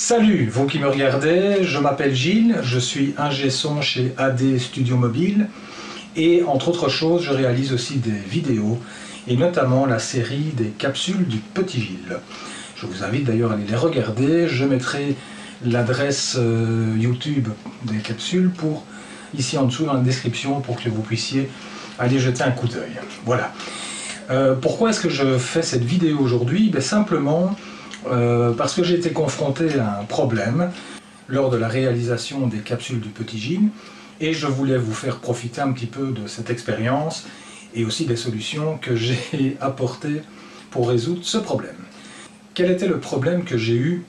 Salut, vous qui me regardez, je m'appelle Gilles, je suis ingé son chez AD Studio Mobile et entre autres choses, je réalise aussi des vidéos et notamment la série des capsules du Petit Gilles. Je vous invite d'ailleurs à aller les regarder, je mettrai l'adresse YouTube des capsules ici en dessous dans la description pour que vous puissiez aller jeter un coup d'œil. Voilà. Pourquoi est-ce que je fais cette vidéo aujourd'hui? Simplement parce que j'ai été confronté à un problème lors de la réalisation des capsules du Petit Gilles et je voulais vous faire profiter un petit peu de cette expérience et aussi des solutions que j'ai apportées pour résoudre ce problème. Quel était le problème que j'ai eu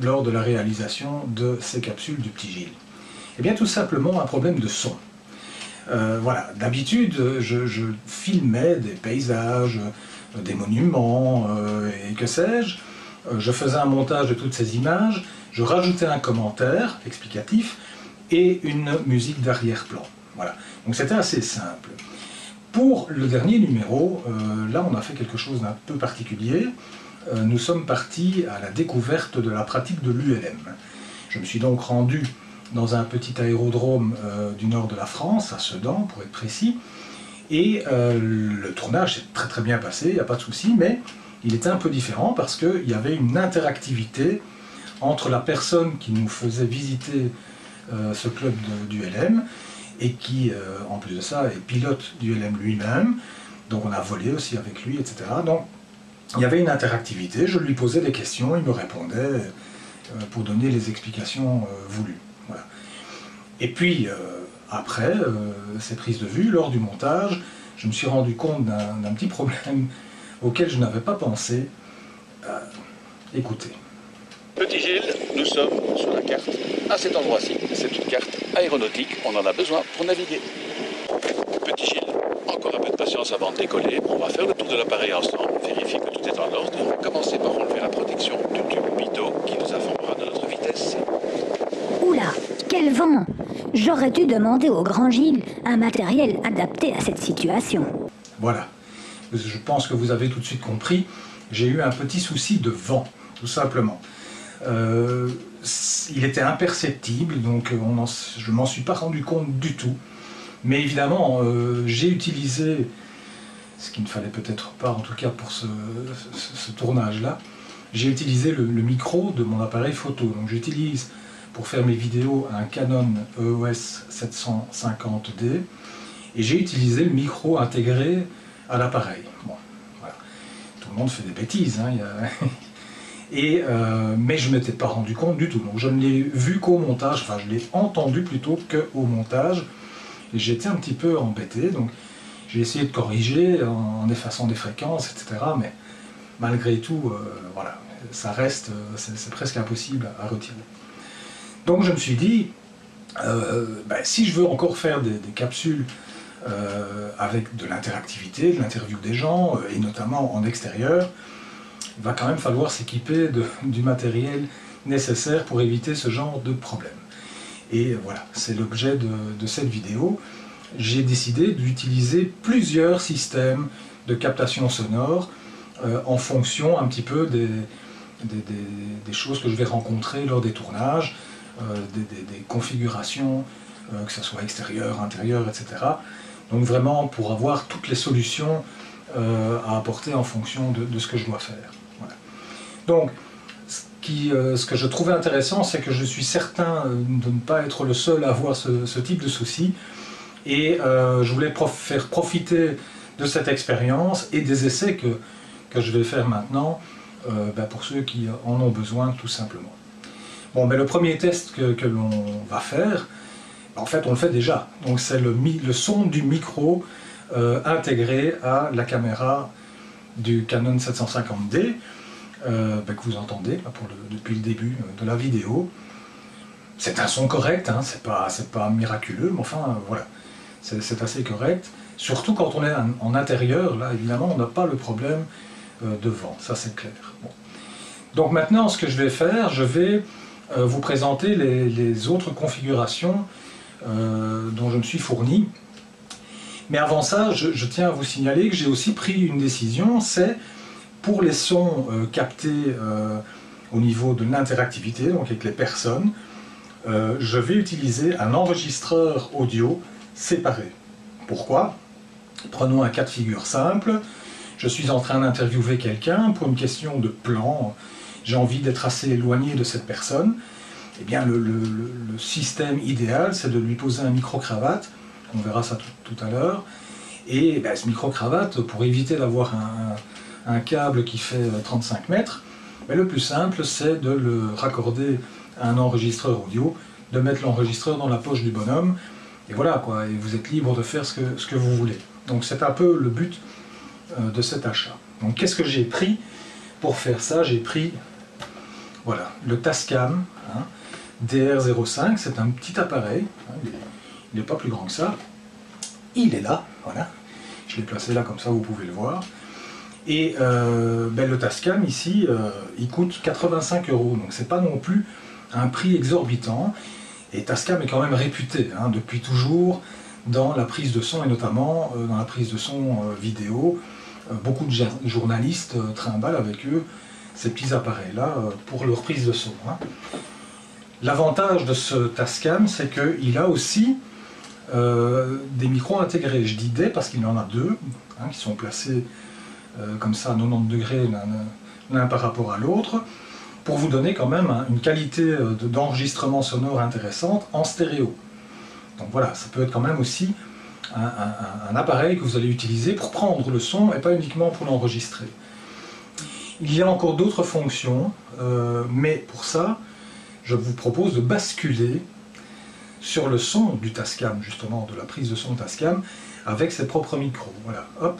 lors de la réalisation de ces capsules du Petit Gilles? Eh bien tout simplement un problème de son. Voilà, d'habitude je filmais des paysages, des monuments et que sais-je. Je faisais un montage de toutes ces images, je rajoutais un commentaire explicatif et une musique d'arrière-plan. Voilà, donc c'était assez simple. Pour le dernier numéro, là on a fait quelque chose d'un peu particulier. Nous sommes partis à la découverte de la pratique de l'ULM. Je me suis donc rendu dans un petit aérodrome du nord de la France, à Sedan pour être précis, et le tournage s'est très bien passé, il n'y a pas de souci, mais il était un peu différent parce qu'il y avait une interactivité entre la personne qui nous faisait visiter ce club d'ULM et qui, en plus de ça, est pilote d'ULM lui-même, donc on a volé aussi avec lui, etc. Donc il y avait une interactivité, je lui posais des questions, il me répondait pour donner les explications voulues. Voilà. Et puis, après ces prises de vue, lors du montage, je me suis rendu compte d'un petit problème auquel je n'avais pas pensé. Écoutez. Petit Gilles, nous sommes sur la carte à cet endroit-ci. C'est une carte aéronautique, on en a besoin pour naviguer. Petit Gilles, encore un peu de patience avant de décoller. On va faire le tour de l'appareil ensemble, vérifier que tout est en ordre et on va commencer par enlever la protection du tube pitot qui nous informera de notre vitesse. Oula, quel vent! J'aurais dû demander au grand Gilles un matériel adapté à cette situation. Voilà. Je pense que vous avez tout de suite compris, j'ai eu un petit souci de vent, tout simplement. Il était imperceptible, donc je ne m'en suis pas rendu compte du tout. Mais évidemment, j'ai utilisé, ce qu'il ne fallait peut-être pas, en tout cas pour ce tournage-là, j'ai utilisé le micro de mon appareil photo. Donc j'utilise pour faire mes vidéos un Canon EOS 750D et j'ai utilisé le micro intégré à l'appareil. Bon, voilà. Tout le monde fait des bêtises, hein, mais je ne m'étais pas rendu compte du tout. Donc je ne l'ai vu qu'au montage, enfin je l'ai entendu plutôt qu'au montage. Et j'étais un petit peu embêté, donc j'ai essayé de corriger en effaçant des fréquences, etc. Mais malgré tout, voilà, ça reste, c'est presque impossible à retirer. Donc je me suis dit, si je veux encore faire des capsules avec de l'interactivité, de l'interview des gens, et notamment en extérieur, il va quand même falloir s'équiper du matériel nécessaire pour éviter ce genre de problème. Et voilà, c'est l'objet de cette vidéo. J'ai décidé d'utiliser plusieurs systèmes de captation sonore en fonction un petit peu des choses que je vais rencontrer lors des tournages, des configurations, que ce soit extérieur, intérieur, etc. Donc vraiment pour avoir toutes les solutions à apporter en fonction de ce que je dois faire. Voilà. Donc ce que je trouvais intéressant, c'est que je suis certain de ne pas être le seul à avoir ce type de soucis et je voulais faire profiter de cette expérience et des essais que je vais faire maintenant pour ceux qui en ont besoin tout simplement. Bon, le premier test que l'on va faire, en fait on le fait déjà, donc c'est le son du micro intégré à la caméra du Canon 750D que vous entendez depuis le début de la vidéo. C'est un son correct, hein, c'est pas miraculeux, mais enfin voilà, c'est assez correct. Surtout quand on est en intérieur, là évidemment on n'a pas le problème de vent, ça c'est clair. Bon. Donc maintenant ce que je vais faire, je vais vous présenter les autres configurations dont je me suis fourni. Mais avant ça, je tiens à vous signaler que j'ai aussi pris une décision, c'est pour les sons captés au niveau de l'interactivité, donc avec les personnes, je vais utiliser un enregistreur audio séparé. Pourquoi? Prenons un cas de figure simple. Je suis en train d'interviewer quelqu'un pour une question de plan. J'ai envie d'être assez éloigné de cette personne. Eh bien, le système idéal, c'est de lui poser un micro-cravate. On verra ça tout à l'heure. Et ben, ce micro-cravate, pour éviter d'avoir un câble qui fait 35 mètres, ben, le plus simple, c'est de le raccorder à un enregistreur audio, de mettre l'enregistreur dans la poche du bonhomme, et voilà quoi, et vous êtes libre de faire ce que vous voulez. Donc c'est un peu le but de cet achat. Donc qu'est-ce que j'ai pris pour faire ça? J'ai pris, voilà, le Tascam hein, DR05, c'est un petit appareil, hein, il n'est pas plus grand que ça, il est là, voilà, je l'ai placé là comme ça, vous pouvez le voir. Et ben, le Tascam ici, il coûte 85 €, donc c'est pas non plus un prix exorbitant. Et Tascam est quand même réputé hein, depuis toujours dans la prise de son et notamment dans la prise de son vidéo. Beaucoup de journalistes trimballent avec eux ces petits appareils-là pour leur prise de son. Hein. L'avantage de ce Tascam, c'est qu'il a aussi des micros intégrés. Je dis des parce qu'il y en a deux hein, qui sont placés comme ça à 90 degrés l'un par rapport à l'autre, pour vous donner quand même une qualité d'enregistrement sonore intéressante en stéréo. Donc voilà, ça peut être quand même aussi un appareil que vous allez utiliser pour prendre le son et pas uniquement pour l'enregistrer. Il y a encore d'autres fonctions, mais pour ça, je vous propose de basculer sur le son du Tascam, justement, de la prise de son Tascam, avec ses propres micros. Voilà, hop,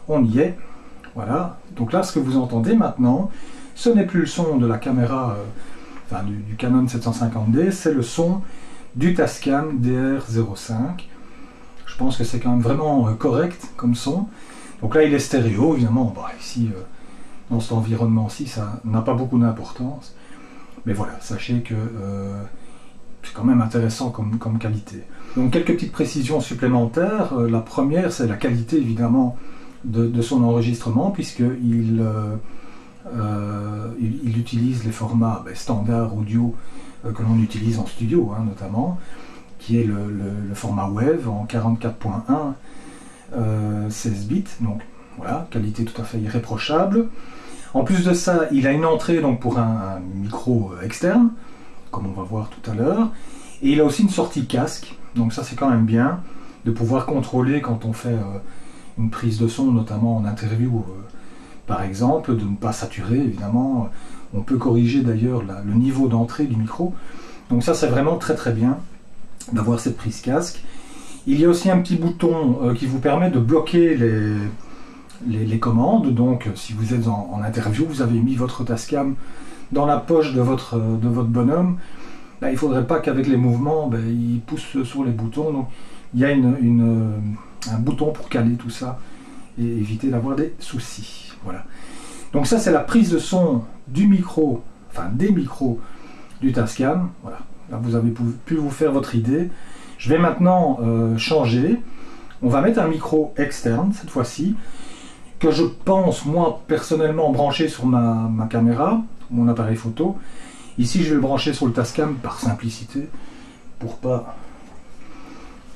on y est. Voilà, donc là, ce que vous entendez maintenant, ce n'est plus le son de la caméra, enfin du Canon 750D, c'est le son du Tascam DR05. Je pense que c'est quand même vraiment correct comme son. Donc là, il est stéréo, évidemment. Bah, ici, dans cet environnement-ci, ça n'a pas beaucoup d'importance. Mais voilà, sachez que c'est quand même intéressant comme qualité. Donc quelques petites précisions supplémentaires. La première, c'est la qualité, évidemment, de son enregistrement, puisqu'il il utilise les formats standards audio que l'on utilise en studio, hein, notamment, qui est le format WAV en 44.1 16 bits, donc voilà, qualité tout à fait irréprochable. En plus de ça, il a une entrée donc, pour un micro externe, comme on va voir tout à l'heure, et il a aussi une sortie casque, donc ça c'est quand même bien, de pouvoir contrôler quand on fait une prise de son, notamment en interview par exemple, de ne pas saturer évidemment. On peut corriger d'ailleurs le niveau d'entrée du micro. Donc ça c'est vraiment très très bien d'avoir cette prise casque. Il y a aussi un petit bouton qui vous permet de bloquer les commandes. Donc si vous êtes en interview, vous avez mis votre Tascam dans la poche de votre bonhomme, il ne faudrait pas qu'avec les mouvements il pousse sur les boutons. Donc il y a un bouton pour caler tout ça et éviter d'avoir des soucis. Voilà. Donc ça c'est la prise de son du micro, enfin des micros du Tascam. Voilà. Là vous avez pu vous faire votre idée. Je vais maintenant changer. On va mettre un micro externe cette fois-ci, que je pense moi personnellement brancher sur ma caméra, mon appareil photo. Ici je vais le brancher sur le Tascam par simplicité, pour pas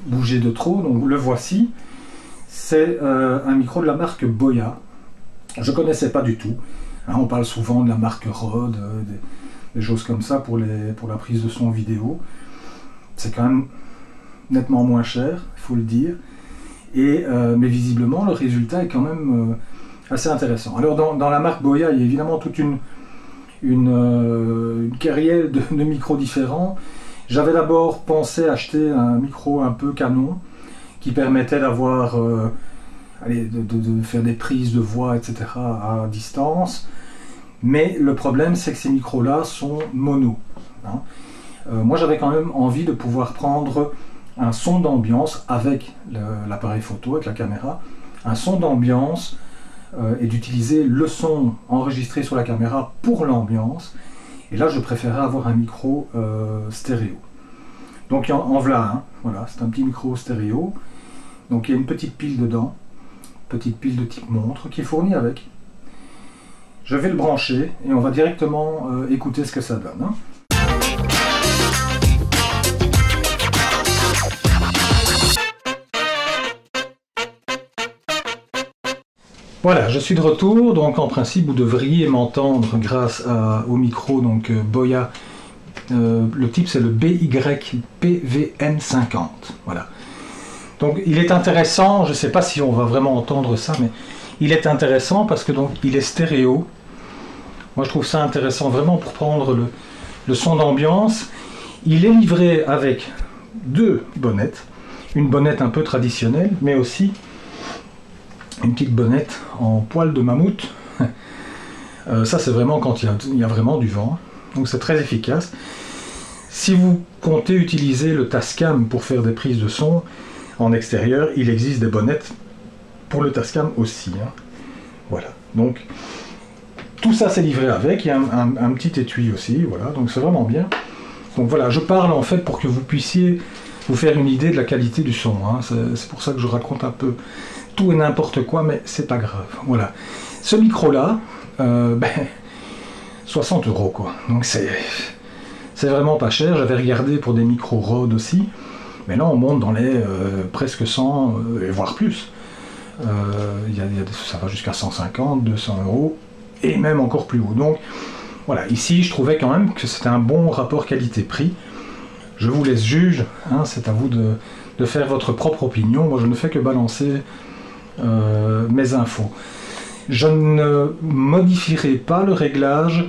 bouger de trop. Donc le voici. C'est un micro de la marque Boya. Je ne connaissais pas du tout. Hein, on parle souvent de la marque Rode, des choses comme ça pour la prise de son vidéo. C'est quand même nettement moins cher, il faut le dire. Mais visiblement, le résultat est quand même assez intéressant. Alors dans la marque Boya, il y a évidemment toute une carrière de micros différents. J'avais d'abord pensé acheter un micro un peu canon, qui permettait d'avoir, de faire des prises de voix, etc. à distance. Mais le problème, c'est que ces micros-là sont mono. Hein. Moi, j'avais quand même envie de pouvoir prendre un son d'ambiance avec l'appareil photo, avec la caméra, un son d'ambiance, et d'utiliser le son enregistré sur la caméra pour l'ambiance. Et là, je préférais avoir un micro stéréo. Donc en voilà un, voilà, c'est un petit micro stéréo. Donc il y a une petite pile dedans, petite pile de type montre qui est fournie avec. je vais le brancher et on va directement écouter ce que ça donne. Hein. Voilà, je suis de retour, donc en principe vous devriez m'entendre grâce au micro donc Boya. Le type c'est le BYPVN50. Voilà. Donc il est intéressant, je ne sais pas si on va vraiment entendre ça, mais il est intéressant parce que donc il est stéréo. Moi je trouve ça intéressant vraiment pour prendre le son d'ambiance. Il est livré avec deux bonnettes, une bonnette un peu traditionnelle, mais aussi une petite bonnette en poil de mammouth. Ça c'est vraiment quand il y a vraiment du vent, donc c'est très efficace. Si vous comptez utiliser le Tascam pour faire des prises de son en extérieur, il existe des bonnettes pour le Tascam aussi. Hein. Voilà, donc tout ça c'est livré avec, il y a un petit étui aussi, voilà, donc c'est vraiment bien. Donc voilà, je parle en fait pour que vous puissiez vous faire une idée de la qualité du son. Hein. C'est pour ça que je raconte un peu tout et n'importe quoi, mais c'est pas grave. Voilà. Ce micro-là, 60 € quoi. Donc c'est vraiment pas cher. J'avais regardé pour des micros Rode aussi, mais là on monte dans les presque 100, voire plus. Ça va jusqu'à 150, 200 € et même encore plus haut. Donc voilà, ici je trouvais quand même que c'était un bon rapport qualité-prix. Je vous laisse juge, hein, c'est à vous de faire votre propre opinion. Moi je ne fais que balancer mes infos. Je ne modifierai pas le réglage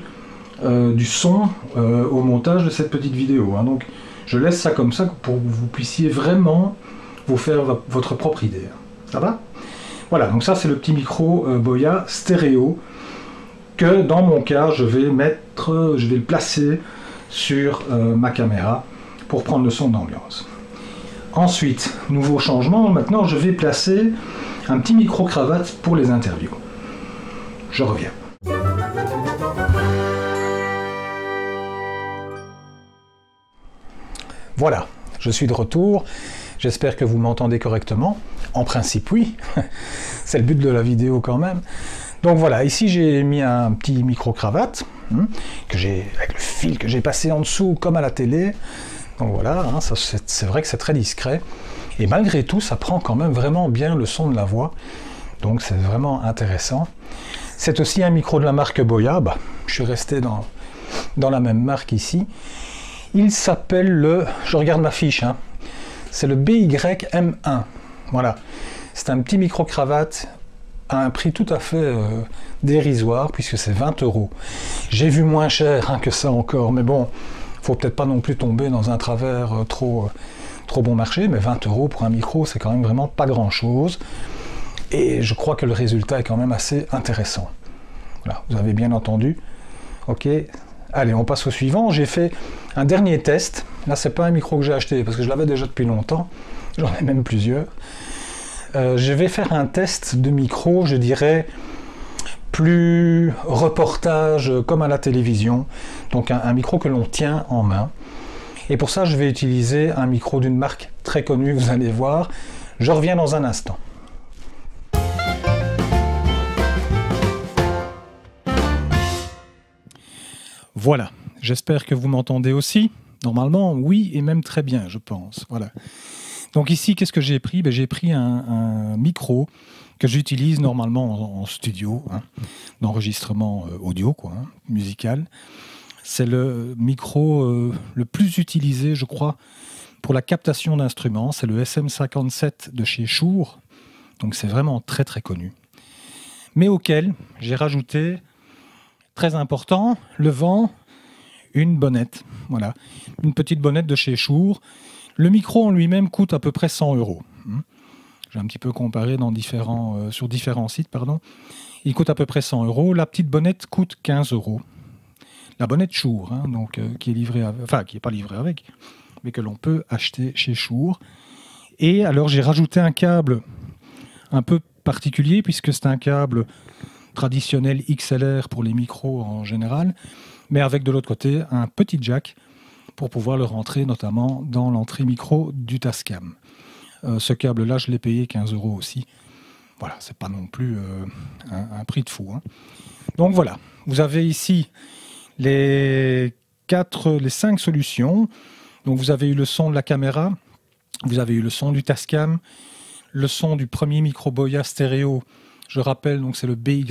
du son au montage de cette petite vidéo. Hein. Donc je laisse ça comme ça pour que vous puissiez vraiment vous faire votre propre idée. Ça va? Voilà, donc ça c'est le petit micro Boya stéréo que dans mon cas je vais le placer sur ma caméra pour prendre le son d'ambiance. Ensuite, nouveau changement, maintenant je vais placer un petit micro-cravate pour les interviews. Je reviens. Voilà, je suis de retour. J'espère que vous m'entendez correctement. En principe, oui. C'est le but de la vidéo quand même. Donc voilà, ici j'ai mis un petit micro-cravate avec le fil que j'ai passé en dessous comme à la télé. Donc voilà, hein, c'est vrai que c'est très discret. Et malgré tout, ça prend quand même vraiment bien le son de la voix. Donc c'est vraiment intéressant. C'est aussi un micro de la marque Boya. Je suis resté dans la même marque ici. Il s'appelle je regarde ma fiche, hein, c'est le BYM1. Voilà. C'est un petit micro-cravate à un prix tout à fait dérisoire, puisque c'est 20 €. J'ai vu moins cher hein, que ça encore, mais bon, faut peut-être pas non plus tomber dans un travers trop bon marché, mais 20 € pour un micro, c'est quand même vraiment pas grand-chose. Et je crois que le résultat est quand même assez intéressant. Voilà, vous avez bien entendu. Ok, allez, on passe au suivant. J'ai fait un dernier test. Là, c'est pas un micro que j'ai acheté, parce que je l'avais déjà depuis longtemps. J'en ai même plusieurs. Je vais faire un test de micro, je dirais, plus reportage comme à la télévision. Donc un micro que l'on tient en main. Et pour ça, je vais utiliser un micro d'une marque très connue, vous allez voir. Je reviens dans un instant. Voilà, j'espère que vous m'entendez aussi. Normalement, oui, et même très bien, je pense. Voilà. Donc ici, qu'est-ce que j'ai pris? J'ai pris un micro que j'utilise normalement en studio, hein, d'enregistrement audio, quoi, hein, musical. C'est le micro le plus utilisé, je crois, pour la captation d'instruments. C'est le SM57 de chez Shure. Donc c'est vraiment très très connu. Mais auquel j'ai rajouté, très important, le vent, une bonnette. Voilà, une petite bonnette de chez Shure. Le micro en lui-même coûte à peu près 100 €. J'ai un petit peu comparé sur différents sites. Il coûte à peu près 100 €. La petite bonnette coûte 15 €. La bonnette Shure, hein, donc, qui est livrée qui n'est pas livrée avec, mais que l'on peut acheter chez Shure. Et alors j'ai rajouté un câble un peu particulier, puisque c'est un câble traditionnel XLR pour les micros en général, mais avec de l'autre côté un petit jack pour pouvoir le rentrer notamment dans l'entrée micro du Tascam. Ce câble-là, je l'ai payé 15 € aussi. Voilà, c'est pas non plus un prix de fou. Hein. Donc voilà, vous avez ici les 5 solutions. Donc vous avez eu le son de la caméra, vous avez eu le son du Tascam, le son du premier micro Boya stéréo, je rappelle, donc c'est le BY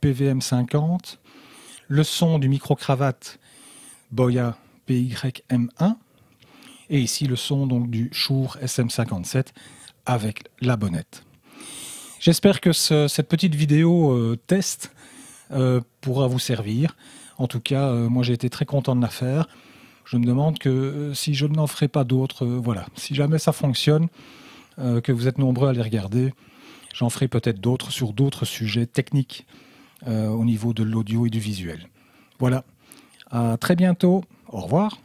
PVM50, le son du micro cravate Boya BY-M1, et ici le son donc du Shure SM57 avec la bonnette. J'espère que cette petite vidéo test pourra vous servir. En tout cas, moi j'ai été très content de la faire. Je me demande que si je n'en ferai pas d'autres, voilà, si jamais ça fonctionne, que vous êtes nombreux à les regarder, j'en ferai peut-être d'autres sur d'autres sujets techniques au niveau de l'audio et du visuel. Voilà, à très bientôt, au revoir.